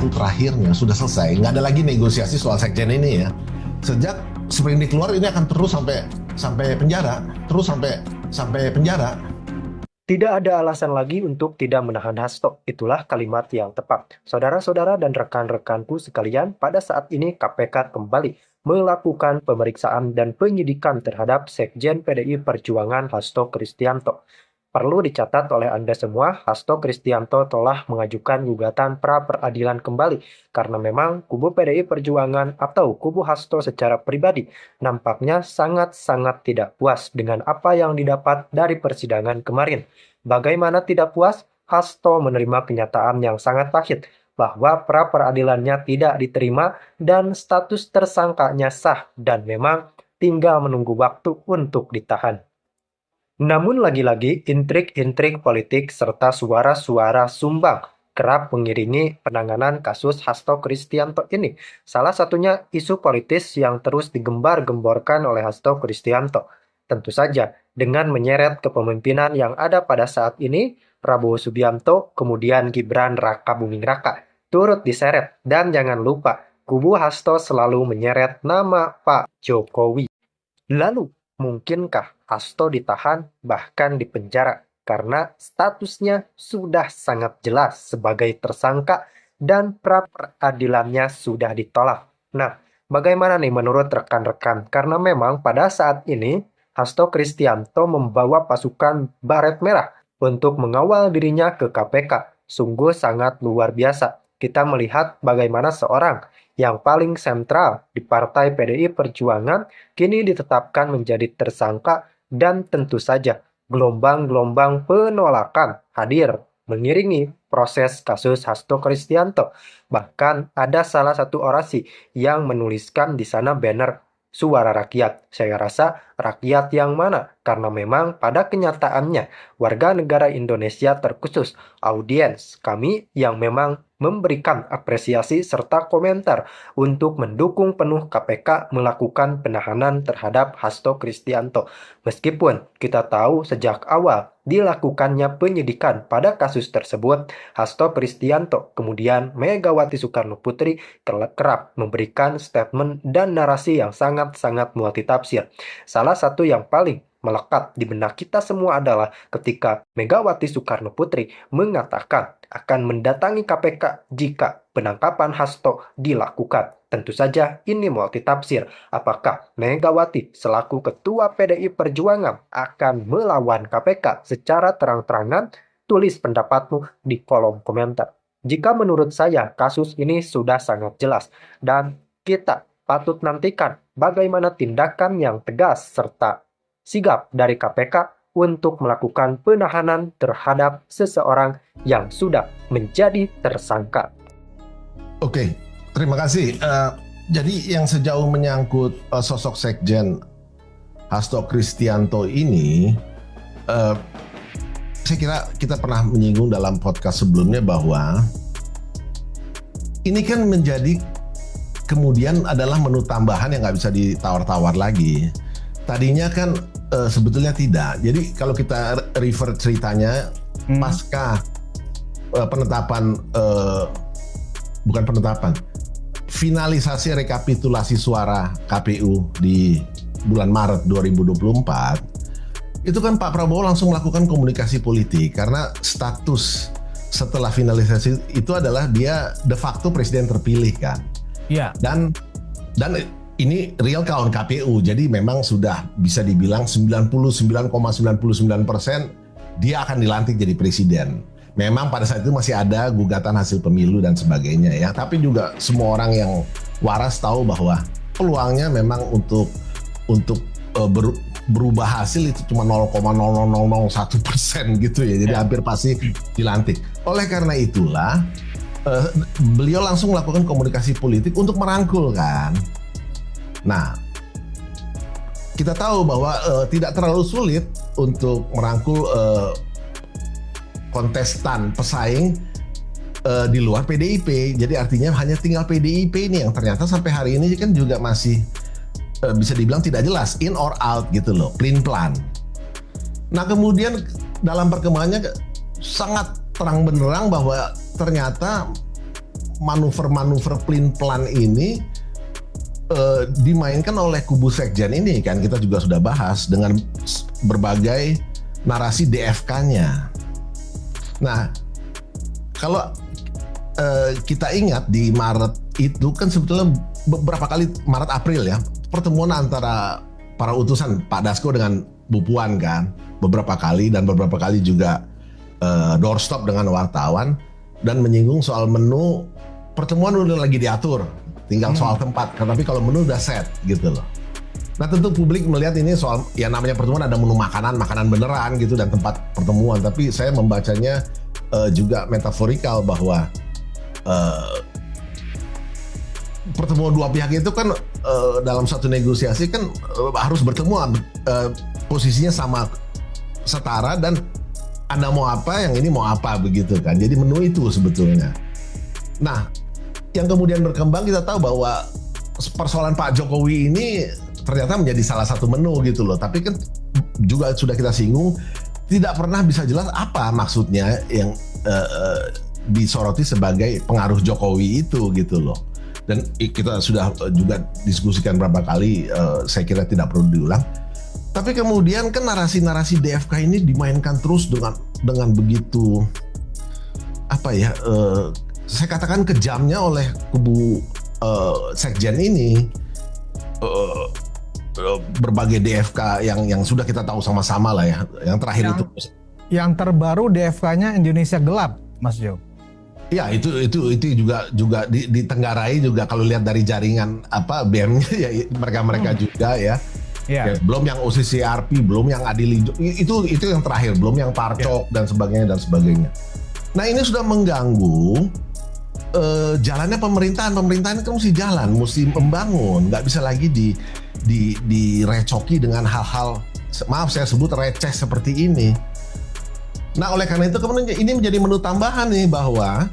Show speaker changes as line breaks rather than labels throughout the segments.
waktu terakhirnya sudah selesai. Nggak ada lagi negosiasi soal sekjen ini ya. Sejak sprindik keluar ini akan terus sampai penjara, terus sampai penjara.
Tidak ada alasan lagi untuk tidak menahan Hasto. Itulah kalimat yang tepat. Saudara-saudara dan rekan-rekanku sekalian, pada saat ini KPK kembali melakukan pemeriksaan dan penyidikan terhadap Sekjen PDI Perjuangan Hasto Kristianto. Perlu dicatat oleh Anda semua, Hasto Kristianto telah mengajukan gugatan pra-peradilan kembali karena memang kubu PDI Perjuangan atau kubu Hasto secara pribadi nampaknya sangat-sangat tidak puas dengan apa yang didapat dari persidangan kemarin. Bagaimana tidak puas? Hasto menerima kenyataan yang sangat pahit bahwa pra-peradilannya tidak diterima dan status tersangkanya sah dan memang tinggal menunggu waktu untuk ditahan. Namun lagi-lagi intrik-intrik politik serta suara-suara sumbang kerap mengiringi penanganan kasus Hasto Kristianto ini. Salah satunya isu politis yang terus digembar-gemborkan oleh Hasto Kristianto. Tentu saja dengan menyeret kepemimpinan yang ada pada saat ini, Prabowo Subianto, kemudian Gibran Raka Buming Raka, turut diseret. Dan jangan lupa, kubu Hasto selalu menyeret nama Pak Jokowi. Lalu, mungkinkah Hasto ditahan bahkan dipenjara karena statusnya sudah sangat jelas sebagai tersangka dan pra-peradilannya sudah ditolak? Nah, bagaimana nih menurut rekan-rekan? Karena memang pada saat ini Hasto Kristianto membawa pasukan baret merah untuk mengawal dirinya ke KPK. Sungguh sangat luar biasa. Kita melihat bagaimana seorang yang paling sentral di Partai PDI Perjuangan kini ditetapkan menjadi tersangka dan tentu saja gelombang-gelombang penolakan hadir mengiringi proses kasus Hasto Kristianto. Bahkan ada salah satu orasi yang menuliskan di sana banner suara rakyat. Saya rasa rakyat yang mana? Karena memang pada kenyataannya warga negara Indonesia terkhusus audiens kami yang memang memberikan apresiasi serta komentar untuk mendukung penuh KPK melakukan penahanan terhadap Hasto Kristianto. Meskipun kita tahu sejak awal dilakukannya penyidikan pada kasus tersebut, Hasto Kristianto kemudian Megawati Soekarno Putri kerap memberikan statement dan narasi yang sangat-sangat multitafsir. Salah satu yang paling melekat di benak kita semua adalah ketika Megawati Soekarno Putri mengatakan akan mendatangi KPK jika penangkapan Hasto dilakukan. Tentu saja ini multitafsir. Apakah Megawati selaku Ketua PDI Perjuangan akan melawan KPK secara terang-terangan? Tulis pendapatmu di kolom komentar. Jika menurut saya kasus ini sudah sangat jelas dan kita patut nantikan bagaimana tindakan yang tegas serta sigap dari KPK untuk melakukan penahanan terhadap seseorang yang sudah menjadi tersangka.
Oke, terima kasih. Jadi yang sejauh menyangkut sosok Sekjen Hasto Kristianto ini, saya kira kita pernah menyinggung dalam podcast sebelumnya bahwa ini kan menjadi kemudian adalah menu tambahan yang nggak bisa ditawar-tawar lagi. Tadinya kan sebetulnya tidak. Jadi kalau kita refer ceritanya pasca penetapan bukan penetapan, finalisasi rekapitulasi suara KPU di bulan Maret 2024, itu kan Pak Prabowo langsung melakukan komunikasi politik karena status setelah finalisasi itu adalah dia de facto presiden terpilih kan.
Iya.
Dan ini real count KPU, jadi memang sudah bisa dibilang 99,99% dia akan dilantik jadi presiden. Memang pada saat itu masih ada gugatan hasil pemilu dan sebagainya ya, tapi juga semua orang yang waras tahu bahwa peluangnya memang untuk berubah hasil itu cuma 0,0001% gitu ya, jadi hampir pasti dilantik. Oleh karena itulah beliau langsung melakukan komunikasi politik untuk merangkul kan. Nah, kita tahu bahwa tidak terlalu sulit untuk merangkul kontestan pesaing di luar PDIP. Jadi artinya hanya tinggal PDIP ini yang ternyata sampai hari ini kan juga masih bisa dibilang tidak jelas, in or out gitu loh, clean plan. Nah kemudian dalam perkembangannya sangat terang benderang bahwa ternyata manuver-manuver pelin-pelan ini dimainkan oleh kubu sekjen ini kan, kita juga sudah bahas dengan berbagai narasi DFK-nya. Nah, kalau kita ingat di Maret itu kan sebetulnya beberapa kali, Maret April ya, pertemuan antara para utusan Pak Dasko dengan Bu Puan kan, beberapa kali, dan beberapa kali juga doorstop dengan wartawan dan menyinggung soal menu. Pertemuan udah lagi diatur, tinggal soal tempat, tapi kalau menu udah set gitu loh. Nah tentu publik melihat ini soal, ya namanya pertemuan ada menu makanan beneran gitu dan tempat pertemuan, tapi saya membacanya juga metaforikal bahwa pertemuan dua pihak itu kan dalam satu negosiasi kan harus bertemu, posisinya sama, setara, dan Anda mau apa, yang ini mau apa, begitu kan. Jadi menu itu sebetulnya. Nah, yang kemudian berkembang, kita tahu bahwa persoalan Pak Jokowi ini ternyata menjadi salah satu menu gitu loh. Tapi kan juga sudah kita singgung, tidak pernah bisa jelas apa maksudnya yang disoroti sebagai pengaruh Jokowi itu gitu loh. Dan kita sudah juga diskusikan berapa kali, saya kira tidak perlu diulang. Tapi kemudian kan narasi-narasi DFK ini dimainkan terus dengan begitu, apa ya, saya katakan kejamnya oleh kubu sekjen ini. Berbagai DFK yang sudah kita tahu sama-sama lah ya. Yang terakhir itu.
Yang terbaru DFK-nya Indonesia Gelap, Mas Jo.
Ya itu juga ditenggarai juga kalau lihat dari jaringan apa BM-nya ya, mereka juga ya.
Yeah.
Ya, belum yang OCCRP, belum yang Adilindo, itu yang terakhir, belum yang Parcok dan sebagainya. Nah ini sudah mengganggu jalannya pemerintahan kan mesti jalan, mesti membangun, nggak bisa lagi direcoki dengan hal-hal, maaf saya sebut receh seperti ini. Nah oleh karena itu kemudian ini menjadi menu tambahan nih, bahwa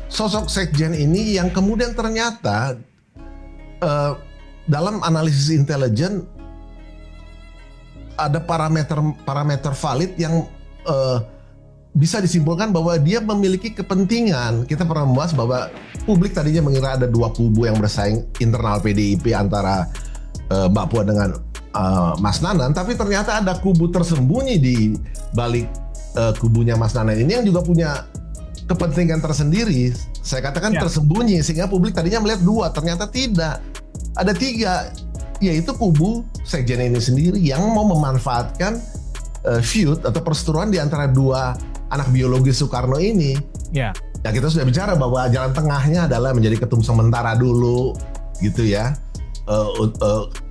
sosok sekjen ini yang kemudian ternyata dalam analisis intelijen ada parameter valid yang bisa disimpulkan bahwa dia memiliki kepentingan. Kita pernah membahas bahwa publik tadinya mengira ada dua kubu yang bersaing internal PDIP antara Mbak Puan dengan Mas Nanan, tapi ternyata ada kubu tersembunyi di balik kubunya Mas Nanan ini yang juga punya kepentingan tersendiri. Saya katakan tersembunyi, sehingga publik tadinya melihat dua, ternyata tidak. Ada tiga, yaitu kubu sekjen ini sendiri yang mau memanfaatkan feud atau perseteruan di antara dua anak biologis Soekarno ini. Ya kita sudah bicara bahwa jalan tengahnya adalah menjadi ketum sementara dulu, gitu ya.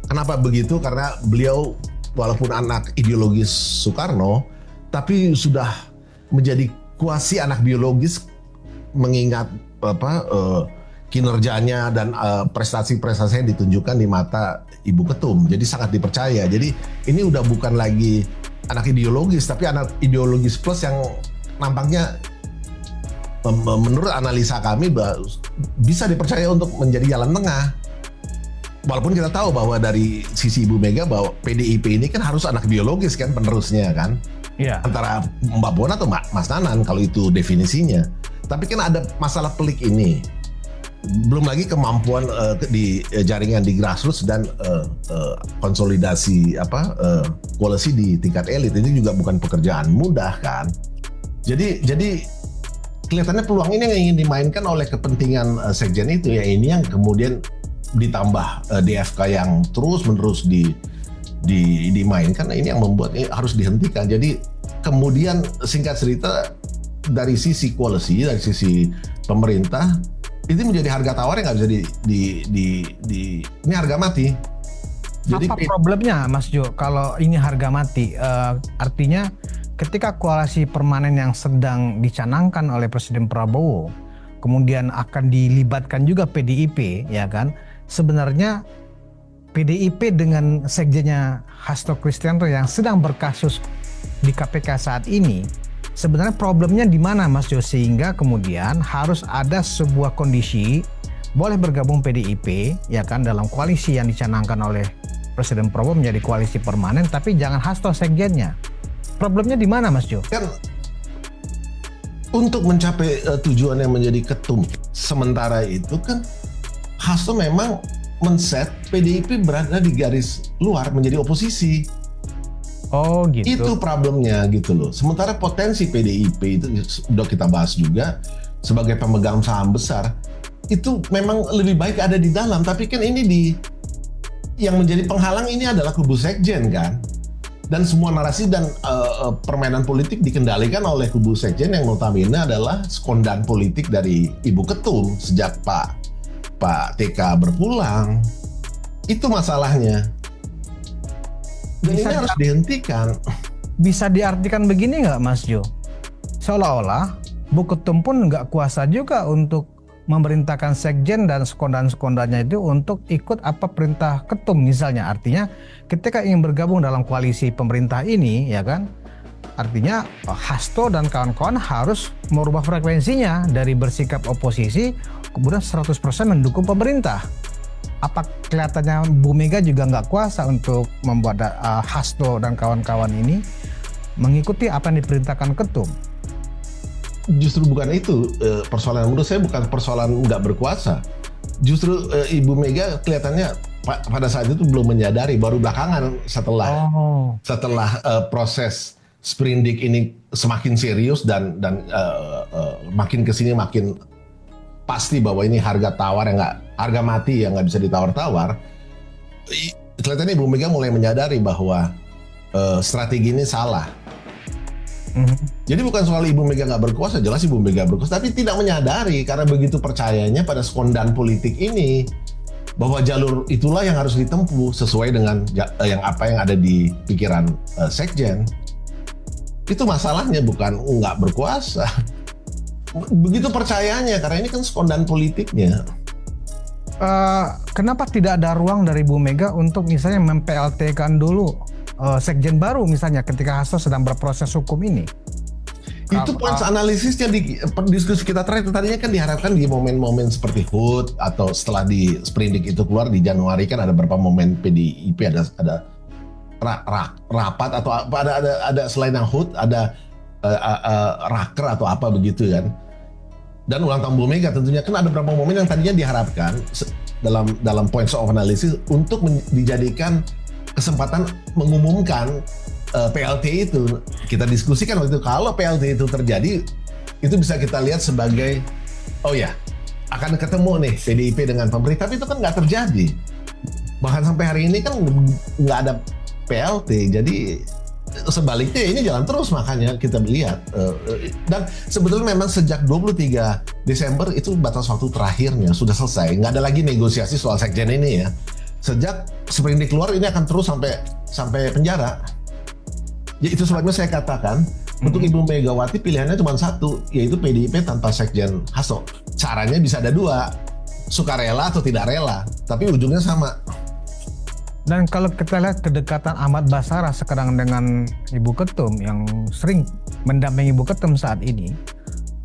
Kenapa begitu? Karena beliau walaupun anak ideologis Soekarno, tapi sudah menjadi kuasi anak biologis mengingat kinerjanya dan prestasi-prestasi yang ditunjukkan di mata Ibu Ketum. Jadi sangat dipercaya. Jadi ini udah bukan lagi anak ideologis, tapi anak ideologis plus yang nampaknya menurut analisa kami bisa dipercaya untuk menjadi jalan tengah. Walaupun kita tahu bahwa dari sisi Ibu Mega bahwa PDIP ini kan harus anak biologis kan penerusnya kan. Yeah. Antara Mbak Puan atau Mas Nanan kalau itu definisinya. Tapi kan ada masalah pelik ini. Belum lagi kemampuan di jaringan di grassroots dan konsolidasi koalisi di tingkat elit ini juga bukan pekerjaan mudah kan. Jadi kelihatannya peluang ini yang ingin dimainkan oleh kepentingan sekjen itu ya, ini yang kemudian ditambah DFK yang terus-menerus dimainkan. Ini yang membuat ini harus dihentikan. Jadi kemudian singkat cerita, dari sisi koalisi, dari sisi pemerintah, itu menjadi harga tawar yang nggak bisa ini harga mati. Jadi,
apa problemnya Mas Jo kalau ini harga mati? Artinya ketika koalisi permanen yang sedang dicanangkan oleh Presiden Prabowo kemudian akan dilibatkan juga PDIP, ya kan? Sebenarnya PDIP dengan sekjennya Hasto Kristianto yang sedang berkasus di KPK saat ini, sebenarnya problemnya di mana Mas Jo, sehingga kemudian harus ada sebuah kondisi boleh bergabung PDIP, ya kan, dalam koalisi yang dicanangkan oleh Presiden Prabowo menjadi koalisi permanen, tapi jangan Hasto sekjennya. Problemnya di mana Mas Jo?
Kan untuk mencapai tujuan yang menjadi ketum sementara itu kan Hasto memang men-set PDIP berada di garis luar menjadi oposisi.
Oh gitu.
Itu problemnya gitu loh. Sementara potensi PDIP itu sudah kita bahas juga sebagai pemegang saham besar itu memang lebih baik ada di dalam. Tapi kan ini yang menjadi penghalang ini adalah kubu sekjen kan. Dan semua narasi dan permainan politik dikendalikan oleh kubu sekjen yang notabene adalah sekondan politik dari ibu ketum sejak Pak TK berpulang. Itu masalahnya. Dan ini harus dihentikan.
Bisa diartikan begini nggak Mas Jo? Seolah-olah Bu Ketum pun nggak kuasa juga untuk memerintahkan sekjen dan sekondan-sekondannya itu untuk ikut apa perintah ketum misalnya. Artinya ketika ingin bergabung dalam koalisi pemerintah ini ya kan, artinya Hasto dan kawan-kawan harus merubah frekuensinya dari bersikap oposisi kemudian 100% mendukung pemerintah. Apa kelihatannya Bu Mega juga nggak kuasa untuk membuat Hasto dan kawan-kawan ini mengikuti apa yang diperintahkan ketum?
Justru bukan itu persoalan. Menurut saya bukan persoalan nggak berkuasa. Justru Ibu Mega kelihatannya pada saat itu belum menyadari, baru belakangan setelah proses sprindik ini semakin serius dan makin kesini makin pasti bahwa ini harga mati yang nggak bisa ditawar-tawar. Kelihatannya Ibu Mega mulai menyadari bahwa strategi ini salah. Jadi bukan soal Ibu Mega nggak berkuasa, jelas Ibu Mega berkuasa, tapi tidak menyadari karena begitu percayanya pada sekondan politik ini bahwa jalur itulah yang harus ditempuh sesuai dengan yang ada di pikiran sekjen. Itu masalahnya, bukan nggak berkuasa. Begitu percayanya karena ini kan sekondan politiknya.
Kenapa tidak ada ruang dari Bu Mega untuk misalnya mem-PLT-kan dulu sekjen baru misalnya ketika Hasto sedang berproses hukum ini?
Itu poin analisisnya di diskusi kita terakhir tadinya kan diharapkan di momen-momen seperti HUT atau setelah di sprindik itu keluar di Januari kan ada beberapa momen PDIP ada rapat atau apa ada selain yang HUT ada raker atau apa begitu kan. Dan ulang tahun Bu Mega tentunya kan ada beberapa momen yang tadinya diharapkan dalam points of analysis untuk dijadikan kesempatan mengumumkan PLT itu. Kita diskusikan waktu itu kalau PLT itu terjadi itu bisa kita lihat sebagai oh ya akan ketemu nih PDIP dengan pemerintah, tapi itu kan nggak terjadi. Bahkan sampai hari ini kan nggak ada PLT, jadi sebaliknya ini jalan terus, makanya kita melihat dan sebetulnya memang sejak 23 Desember itu batas waktu terakhirnya sudah selesai, nggak ada lagi negosiasi soal sekjen ini ya. Sejak sprindik keluar ini akan terus sampai penjara. Ya itu sebabnya saya katakan untuk Ibu Megawati pilihannya cuma satu, yaitu PDIP tanpa sekjen Hasto. Caranya bisa ada dua, sukarela atau tidak rela, tapi ujungnya sama.
Dan kalau kita lihat kedekatan Ahmad Basarah sekarang dengan Ibu Ketum yang sering mendampingi Ibu Ketum saat ini,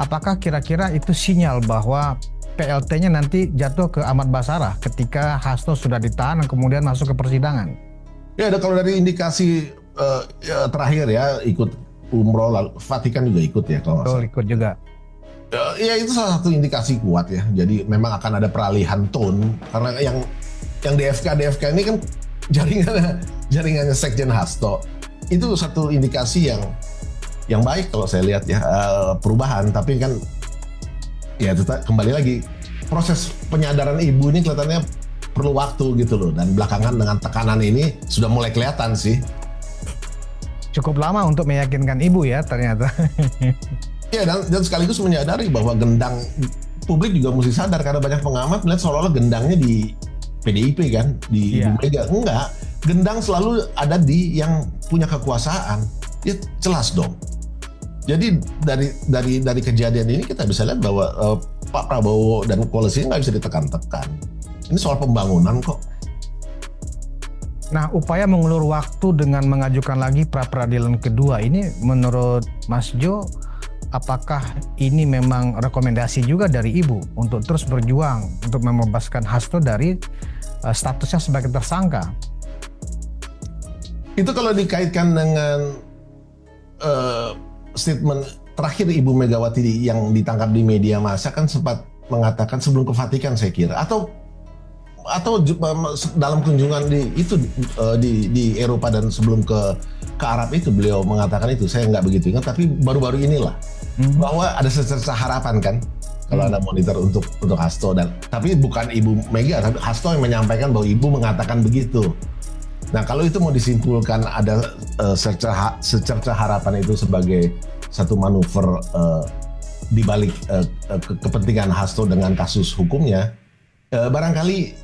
apakah kira-kira itu sinyal bahwa PLT-nya nanti jatuh ke Ahmad Basarah ketika Hasto sudah ditahan dan kemudian masuk ke persidangan?
Ya, ada kalau dari indikasi terakhir ya ikut umroh, lalu Vatikan juga ikut ya kalau nggak salah.
Ikut juga.
Ya itu salah satu indikasi kuat ya. Jadi memang akan ada peralihan tone karena yang DFK ini kan jaringannya sekjen Hasto. Itu satu indikasi yang baik kalau saya lihat ya, perubahan. Tapi kan ya kembali lagi proses penyadaran ibu ini kelihatannya perlu waktu gitu loh, dan belakangan dengan tekanan ini sudah mulai kelihatan sih.
Cukup lama untuk meyakinkan ibu ya ternyata.
Ya dan sekaligus menyadari bahwa gendang publik juga mesti sadar, karena banyak pengamat melihat seolah-olah gendangnya di PDIP kan, di Ibu Mega. Enggak, gendang selalu ada di yang punya kekuasaan. Ya jelas dong. Jadi dari kejadian ini kita bisa lihat bahwa Pak Prabowo dan koalisinya nggak bisa ditekan-tekan. Ini soal pembangunan kok.
Nah, upaya mengulur waktu dengan mengajukan lagi pra-peradilan kedua ini menurut Mas Jo, apakah ini memang rekomendasi juga dari Ibu untuk terus berjuang untuk membebaskan Hasto dari statusnya sebagai tersangka?
Itu kalau dikaitkan dengan statement terakhir Ibu Megawati yang ditangkap di media massa kan sempat mengatakan sebelum ke Vatikan saya kira, atau dalam kunjungan di Eropa dan sebelum ke Arab itu beliau mengatakan itu, saya nggak begitu ingat, tapi baru-baru inilah bahwa ada secerca harapan kan kalau Anda monitor untuk Hasto, dan tapi bukan Ibu Mega, tapi Hasto yang menyampaikan bahwa Ibu mengatakan begitu. Nah kalau itu mau disimpulkan ada secerca harapan itu sebagai satu manuver di balik kepentingan Hasto dengan kasus hukumnya, barangkali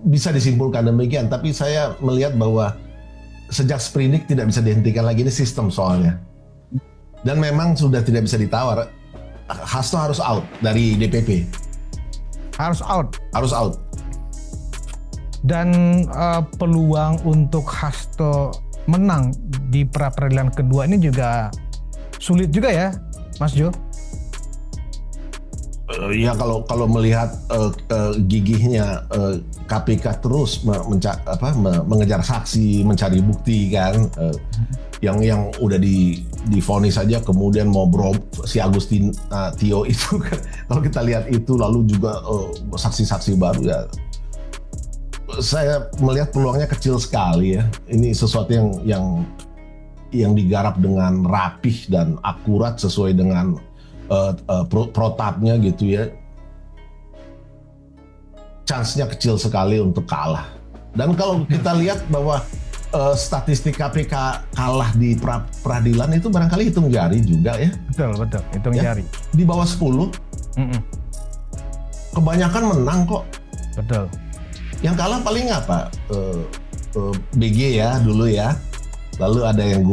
bisa disimpulkan demikian, tapi saya melihat bahwa sejak sprindik tidak bisa dihentikan lagi, ini sistem soalnya. Dan memang sudah tidak bisa ditawar. Hasto harus out dari DPP.
Harus out.
Harus out.
Dan peluang untuk Hasto menang di pra-peradilan kedua ini juga sulit juga ya, Mas Jo?
Ya kalau melihat gigihnya KPK terus mengejar saksi, mencari bukti kan, yang udah divonis saja, kemudian mau si Agustin Tio itu kan, kalau kita lihat itu, lalu juga saksi-saksi baru ya, saya melihat peluangnya kecil sekali ya. Ini sesuatu yang digarap dengan rapih dan akurat sesuai dengan protapnya gitu ya. Chance-nya kecil sekali untuk kalah. Dan kalau kita lihat bahwa statistik KPK kalah di peradilan itu barangkali hitung jari juga ya.
Betul, hitung jari.
Di bawah 10. Kebanyakan menang kok.
Betul.
Yang kalah paling apa? BG ya dulu ya. Lalu ada yang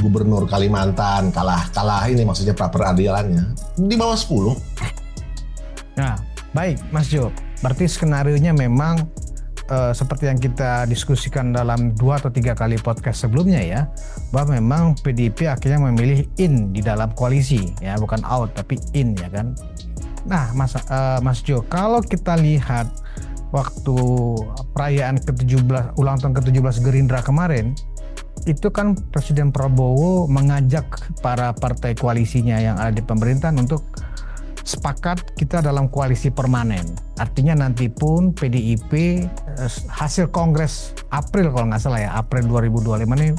gubernur Kalimantan kalah ini, maksudnya pra peradilannya di bawah 10.
Nah, baik Mas Jo. Berarti skenarionya memang seperti yang kita diskusikan dalam 2 atau 3 kali podcast sebelumnya ya, bahwa memang PDIP akhirnya memilih in di dalam koalisi ya, bukan out tapi in ya kan. Nah, Mas Jo, kalau kita lihat waktu perayaan ulang tahun ke-17 Gerindra kemarin, itu kan Presiden Prabowo mengajak para partai koalisinya yang ada di pemerintahan untuk sepakat kita dalam koalisi permanen. Artinya nanti pun PDIP hasil Kongres April kalau nggak salah ya, April 2025 ini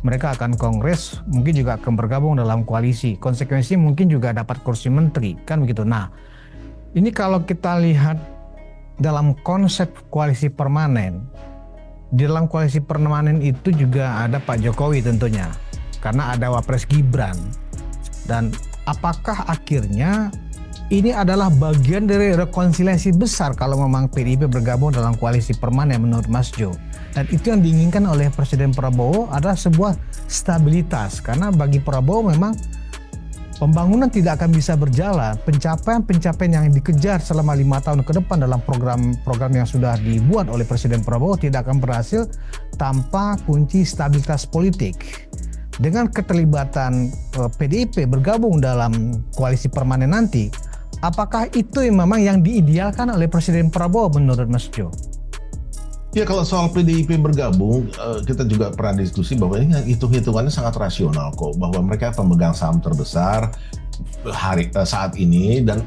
mereka akan Kongres, mungkin juga akan bergabung dalam koalisi. Konsekuensi mungkin juga dapat kursi menteri, kan begitu. Nah, ini kalau kita lihat dalam konsep koalisi permanen, di dalam koalisi permanen itu juga ada Pak Jokowi tentunya, karena ada Wapres Gibran. Dan apakah akhirnya ini adalah bagian dari rekonsiliasi besar kalau memang PDIP bergabung dalam koalisi permanen menurut Mas Jo? Dan itu yang diinginkan oleh Presiden Prabowo adalah sebuah stabilitas, karena bagi Prabowo memang pembangunan tidak akan bisa berjalan, pencapaian yang dikejar selama 5 tahun ke depan dalam program yang sudah dibuat oleh Presiden Prabowo tidak akan berhasil tanpa kunci stabilitas politik. Dengan keterlibatan PDIP bergabung dalam koalisi permanen nanti, apakah itu memang yang diidealkan oleh Presiden Prabowo menurut Mas Jo?
Ya kalau soal PDIP bergabung, kita juga pernah diskusi bahwa ini hitung-hitungannya sangat rasional kok, bahwa mereka pemegang saham terbesar saat ini, dan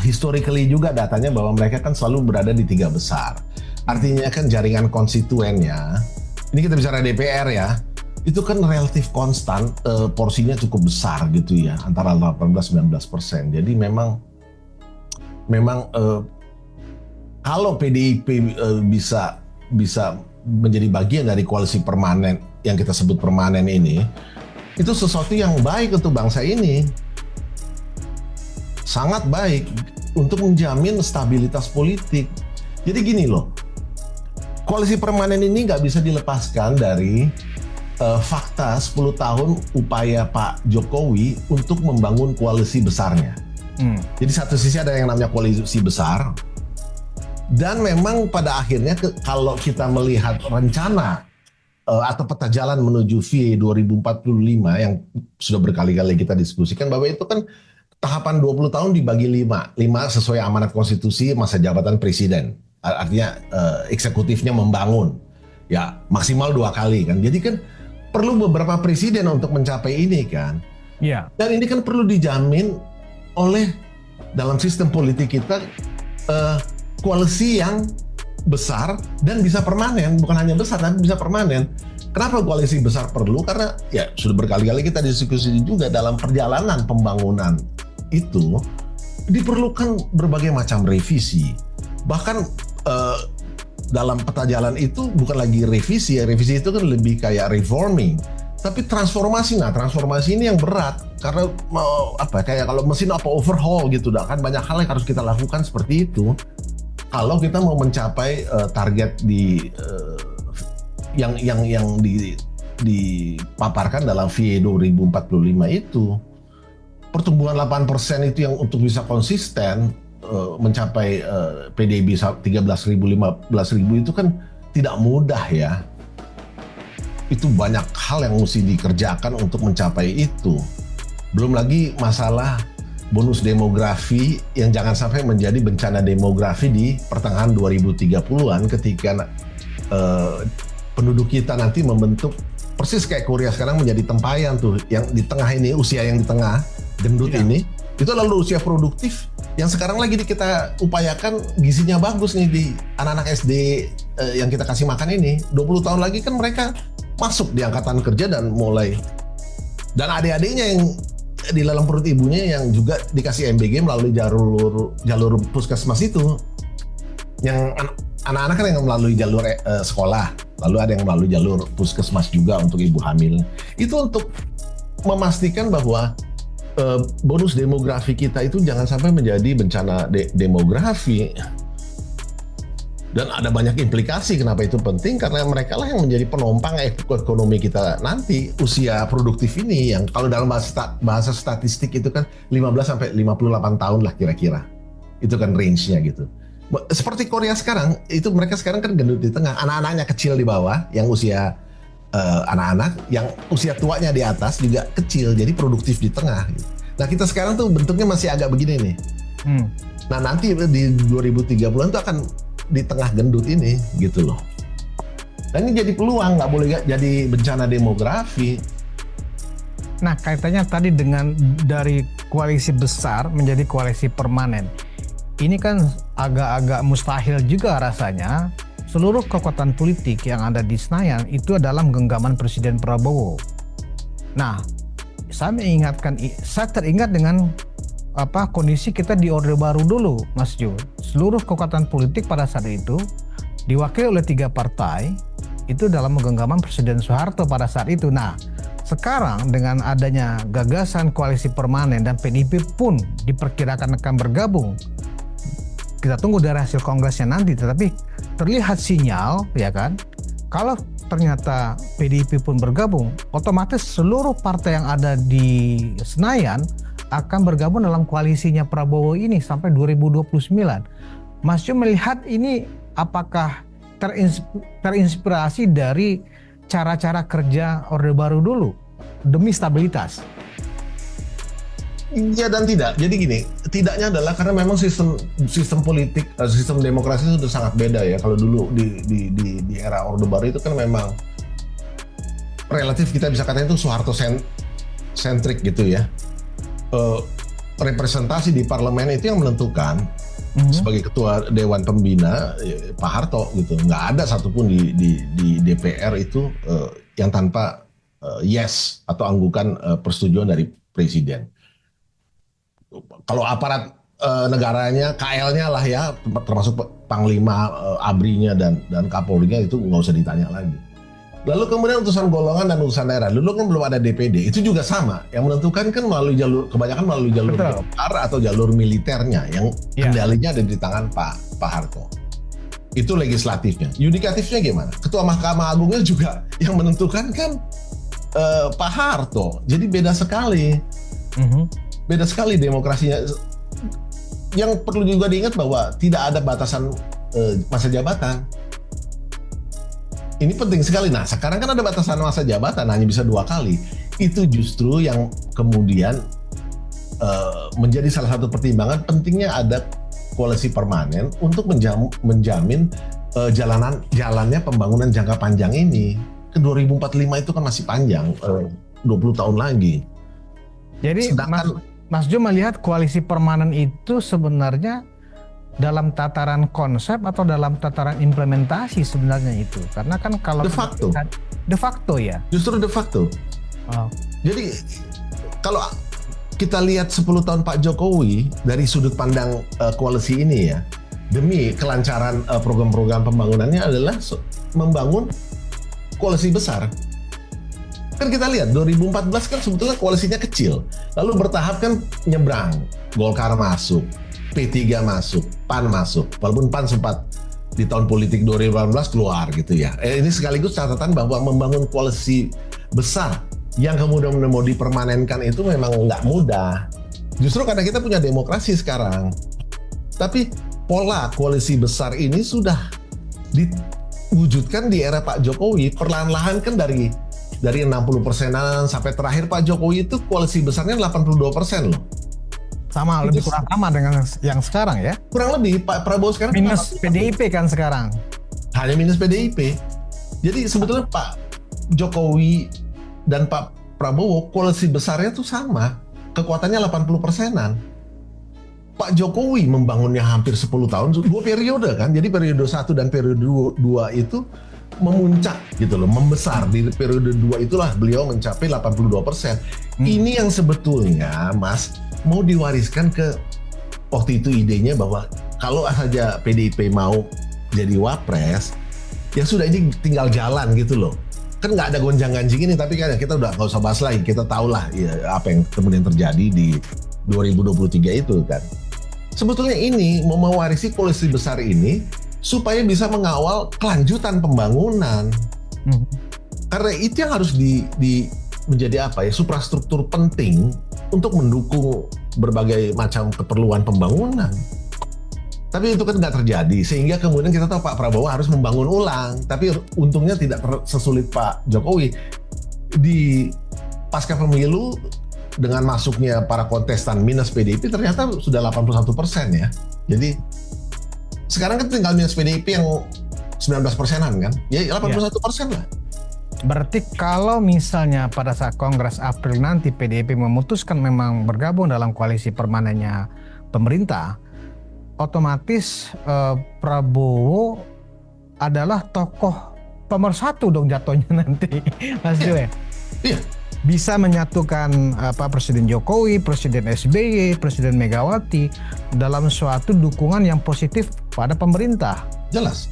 historically juga datanya bahwa mereka kan selalu berada di 3 besar. Artinya kan jaringan konstituennya, ini kita bicara DPR ya, itu kan relatif konstan, porsinya cukup besar gitu ya, antara 18-19%. Jadi memang kalau PDIP bisa menjadi bagian dari koalisi permanen yang kita sebut permanen ini, itu sesuatu yang baik untuk bangsa ini. Sangat baik untuk menjamin stabilitas politik. Jadi gini loh, koalisi permanen ini nggak bisa dilepaskan dari fakta 10 tahun upaya Pak Jokowi untuk membangun koalisi besarnya. Jadi satu sisi ada yang namanya koalisi besar, dan memang pada akhirnya kalau kita melihat rencana atau peta jalan menuju VA 2045 yang sudah berkali-kali kita diskusikan, bahwa itu kan tahapan 20 tahun dibagi 5 sesuai amanat konstitusi masa jabatan presiden. Artinya eksekutifnya membangun ya maksimal 2 kali kan. Jadi kan perlu beberapa presiden untuk mencapai ini kan.
Iya.
Dan ini kan perlu dijamin oleh dalam sistem politik kita koalisi yang besar dan bisa permanen, bukan hanya besar tapi bisa permanen. Kenapa koalisi besar perlu? Karena ya sudah berkali-kali kita diskusi juga dalam perjalanan pembangunan itu diperlukan berbagai macam revisi. Bahkan dalam peta jalan itu bukan lagi revisi, ya revisi itu kan lebih kayak reforming, tapi transformasi. Nah, transformasi ini yang berat karena kayak kalau mesin overhaul gitu, kan banyak hal yang harus kita lakukan seperti itu. Kalau kita mau mencapai target yang dipaparkan dalam VE 2045 itu, pertumbuhan 8% itu yang untuk bisa konsisten mencapai PDB 13.000 15.000 itu kan tidak mudah ya. Itu banyak hal yang mesti dikerjakan untuk mencapai itu. Belum lagi masalah bonus demografi yang jangan sampai menjadi bencana demografi di pertengahan 2030-an ketika penduduk kita nanti membentuk persis kayak Korea sekarang menjadi tempayan tuh, yang di tengah ini, usia yang di tengah gendut ini, itu lalu usia produktif yang sekarang lagi kita upayakan gizinya bagus nih di anak-anak SD yang kita kasih makan ini. 20 tahun lagi kan mereka masuk di angkatan kerja dan mulai, dan adik-adiknya yang di dalam perut ibunya yang juga dikasih MBG melalui jalur puskesmas itu, yang anak-anak kan yang melalui jalur sekolah, lalu ada yang melalui jalur puskesmas juga untuk ibu hamil. Itu untuk memastikan bahwa bonus demografi kita itu jangan sampai menjadi bencana demografi. Dan ada banyak implikasi kenapa itu penting, karena mereka lah yang menjadi penopang ekonomi kita nanti. Usia produktif ini yang kalau dalam bahasa statistik itu kan 15 sampai 58 tahun lah kira-kira. Itu kan range-nya gitu. Seperti Korea sekarang, itu mereka sekarang kan gendut di tengah, anak-anaknya kecil di bawah, yang usia anak-anak, yang usia tuanya di atas juga kecil, jadi produktif di tengah. Nah, kita sekarang tuh bentuknya masih agak begini nih. Nah, nanti di 2030-an tuh akan di tengah gendut ini gitu loh. Dan ini jadi peluang, nggak boleh jadi bencana demografi.
Nah, kaitannya tadi dengan dari koalisi besar menjadi koalisi permanen. Ini kan agak-agak mustahil juga rasanya. Seluruh kekuatan politik yang ada di Senayan itu adalah genggaman Presiden Prabowo. Nah, saya teringat dengan kondisi kita di Orde Baru dulu, Mas Jo. Seluruh kekuatan politik pada saat itu diwakili oleh 3 partai itu dalam genggaman Presiden Soeharto pada saat itu. Nah, sekarang dengan adanya gagasan koalisi permanen dan PDIP pun diperkirakan akan bergabung. Kita tunggu dari hasil kongresnya nanti, tetapi terlihat sinyal, ya kan, kalau ternyata PDIP pun bergabung, otomatis seluruh partai yang ada di Senayan akan bergabung dalam koalisinya Prabowo ini sampai 2029. Mas Jo melihat ini apakah terinspirasi dari cara-cara kerja Orde Baru dulu demi stabilitas?
Iya dan tidak. Jadi gini, tidaknya adalah karena memang sistem politik, sistem demokrasi itu sudah sangat beda ya. Kalau dulu di era Orde Baru itu kan memang relatif kita bisa katakan itu Soeharto sentrik gitu ya. Representasi di parlemen itu yang menentukan. Sebagai ketua Dewan Pembina Pak Harto gitu, nggak ada satupun di DPR itu yang tanpa yes atau anggukan persetujuan dari presiden. Kalau aparat negaranya, KL-nya lah ya, termasuk Panglima ABRI-nya dan Kapolri-nya itu nggak usah ditanya lagi. Lalu kemudian utusan golongan dan utusan daerah, dulu kan belum ada DPD, itu juga sama. Yang menentukan kan kebanyakan melalui jalur Golkar atau jalur militernya, yang kendalinya ada di tangan Pak Harto. Itu legislatifnya. Yudikatifnya gimana? Ketua Mahkamah Agungnya juga yang menentukan kan Pak Harto. Jadi beda sekali. Beda sekali demokrasinya. Yang perlu juga diingat bahwa tidak ada batasan masa jabatan. Ini penting sekali. Nah, sekarang kan ada batasan masa jabatan, hanya bisa 2 kali. Itu justru yang kemudian menjadi salah satu pertimbangan pentingnya ada koalisi permanen untuk menjamin jalannya pembangunan jangka panjang ini. Ke 2045 itu kan masih panjang, 20 tahun lagi.
Jadi
Sedangkan
Mas Jo melihat koalisi permanen itu sebenarnya dalam tataran konsep atau dalam tataran implementasi sebenarnya itu, karena kan kalau
de facto
ya,
justru de facto.
Oh.
Jadi kalau kita lihat 10 tahun Pak Jokowi dari sudut pandang koalisi ini ya, demi kelancaran program-program pembangunannya adalah membangun koalisi besar. Kan kita lihat 2014 kan sebetulnya koalisinya kecil, lalu bertahap kan nyebrang, Golkar masuk, P3 masuk, PAN masuk, walaupun PAN sempat di tahun politik 2018 keluar gitu ya. Ini sekaligus catatan bahwa membangun koalisi besar yang kemudian mau dipermanenkan itu memang nggak mudah. Justru karena kita punya demokrasi sekarang. Tapi pola koalisi besar ini sudah diwujudkan di era Pak Jokowi, perlahan-lahan kan dari 60%-an sampai terakhir Pak Jokowi itu koalisi besarnya 82% loh.
Sama, lebih kurang sama dengan yang sekarang ya.
Kurang lebih Pak Prabowo sekarang
minus PDIP kan sekarang.
Hanya minus PDIP. Jadi sebetulnya Pak Jokowi dan Pak Prabowo koalisi besarnya tuh sama. Kekuatannya 80%-an. Pak Jokowi membangunnya hampir 10 tahun, 2 periode kan. Jadi periode 1 dan periode 2 itu memuncak gitu loh, membesar. Di periode 2 itulah beliau mencapai 82%. Ini yang sebetulnya Mas mau diwariskan ke waktu itu idenya bahwa kalau saja PDIP mau jadi wapres, ya sudah ini tinggal jalan gitu loh. Kan nggak ada gonjang-ganjing ini, tapi kan kita udah nggak usah bahas lagi. Kita tahulah ya, apa yang kemudian terjadi di 2023 itu kan. Sebetulnya ini mau mewarisi koalisi besar ini supaya bisa mengawal kelanjutan pembangunan. Karena itu yang harus menjadi apa ya, suprastruktur penting untuk mendukung berbagai macam keperluan pembangunan. Tapi itu kan nggak terjadi, sehingga kemudian kita tahu Pak Prabowo harus membangun ulang. Tapi untungnya tidak sesulit Pak Jokowi. Di pasca pemilu dengan masuknya para kontestan minus PDIP ternyata sudah 81% ya. Jadi sekarang kan tinggal minus PDIP yang 19%-an kan, ya 81% lah.
Berarti kalau misalnya pada saat Kongres April nanti PDIP memutuskan memang bergabung dalam koalisi permanennya pemerintah, otomatis Prabowo adalah tokoh pemersatu dong jatuhnya nanti, Mas Jo ya?
Iya.
Bisa menyatukan Presiden Jokowi, Presiden SBY, Presiden Megawati dalam suatu dukungan yang positif pada pemerintah.
Jelas.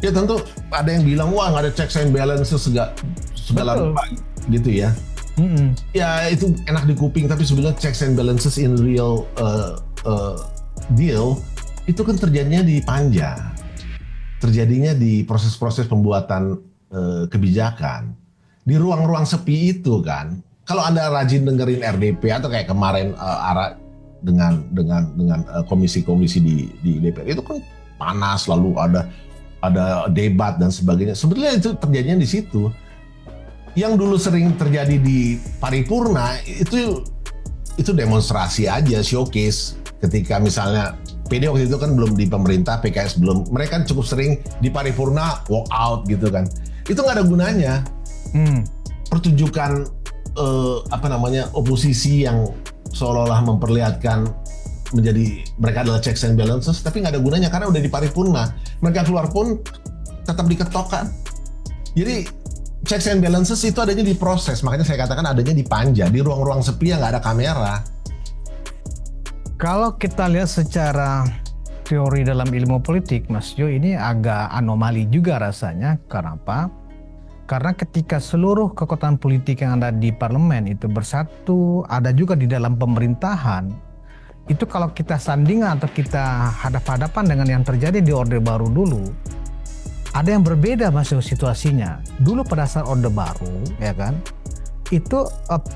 Ya tentu ada yang bilang wah nggak ada checks and balances segala rupa gitu ya. Ya itu enak di kuping, tapi sebenarnya checks and balances in real deal itu kan terjadinya di panja, terjadinya di proses-proses pembuatan kebijakan, di ruang-ruang sepi itu kan. Kalau Anda rajin dengerin RDP atau kayak kemarin dengan komisi-komisi di DPR itu kan panas, lalu ada debat dan sebagainya. Sebetulnya itu terjadinya di situ. Yang dulu sering terjadi di paripurna itu demonstrasi aja, showcase. Ketika misalnya PD waktu itu kan belum di pemerintah, PKS belum, mereka kan cukup sering di paripurna walk out gitu kan. Itu nggak ada gunanya. Pertunjukan oposisi yang seolah-olah memperlihatkan menjadi mereka adalah checks and balances, tapi nggak ada gunanya karena udah di paripurna. Mereka keluar pun tetap diketok kan. Jadi checks and balances itu adanya di proses, makanya saya katakan adanya di panja, di ruang-ruang sepi yang nggak ada kamera.
Kalau kita lihat secara teori dalam ilmu politik, Mas Jo, ini agak anomali juga rasanya. Kenapa? Karena ketika seluruh kekuatan politik yang ada di parlemen itu bersatu, ada juga di dalam pemerintahan, itu kalau kita sandingan atau kita hadap-hadapan dengan yang terjadi di Orde Baru dulu, ada yang berbeda Mas Jo situasinya. Dulu pada saat Orde Baru, ya kan, itu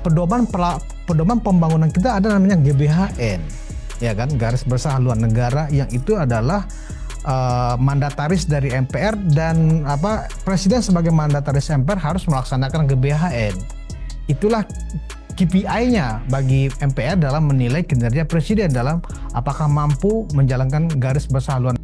pedoman pembangunan kita ada namanya GBHN, ya kan, Garis Besar Haluan Negara, yang itu adalah mandataris dari MPR dan Presiden sebagai mandataris MPR harus melaksanakan GBHN. Itulah KPI-nya bagi MPR dalam menilai kinerja Presiden dalam apakah mampu menjalankan garis besar haluan